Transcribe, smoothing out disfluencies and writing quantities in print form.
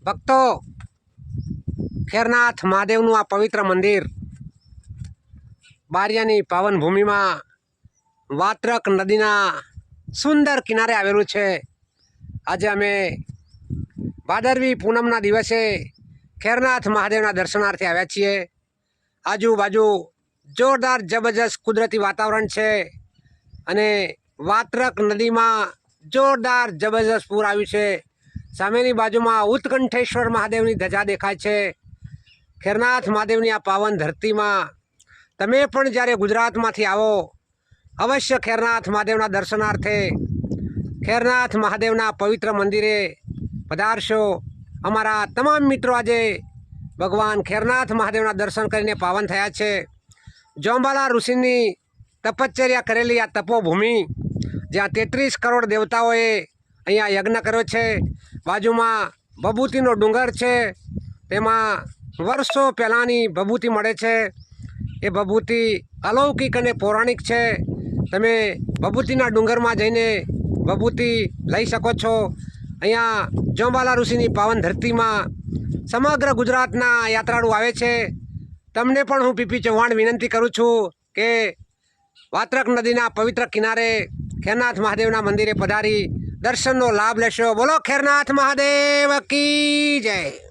ભક્તો, ખેરનાથ મહાદેવનું આ પવિત્ર મંદિર બારિયાની પાવન ભૂમિમાં વાત્રક નદીના સુંદર કિનારે આવેલું છે. આજે અમે ભાદરવી પૂનમના દિવસે ખેરનાથ મહાદેવના દર્શનાર્થે આવ્યા છીએ. આજુબાજુ જોરદાર જબરજસ્ત કુદરતી વાતાવરણ છે અને વાત્રક નદીમાં જોરદાર જબરજસ્ત પૂર આવ્યું છે. સામેની બાજુમાં ઉત્કંઠેશ્વર મહાદેવની ધજા દેખાય છે. ખેરનાથ મહાદેવની આ પાવન ધરતીમાં તમે પણ જ્યારે ગુજરાતમાંથી આવો, અવશ્ય ખેરનાથ મહાદેવના દર્શનાર્થે ખેરનાથ મહાદેવના પવિત્ર મંદિરે પધારશો. અમારા તમામ મિત્રો આજે ભગવાન ખેરનાથ મહાદેવના દર્શન કરીને પાવન થયા છે. જોંબાલા ઋષિની તપશ્ચર્યા કરેલી આ તપોભૂમિ, જ્યાં 33 કરોડ દેવતાઓએ અહીંયા યજ્ઞ કર્યો છે. બાજુમાં ભભૂતિનો ડુંગર છે, તેમાં વર્ષો પહેલાંની ભભૂતિ મળે છે. એ ભભૂતિ અલૌકિક અને પૌરાણિક છે. તમે ભભૂતિના ડુંગરમાં જઈને ભભૂતિ લઈ શકો છો. અહીંયા જોંબાલા ઋષિની પાવન ધરતીમાં સમગ્ર ગુજરાતના યાત્રાળુ આવે છે. તમને પણ હું પીપી ચૌહાણ વિનંતી કરું છું કે વાત્રક નદીના પવિત્ર કિનારે ખેરનાથ મહાદેવના મંદિરે પધારી દર્શનનો લાભ લેશો. બોલો ખેરનાથ મહાદેવ કી જય.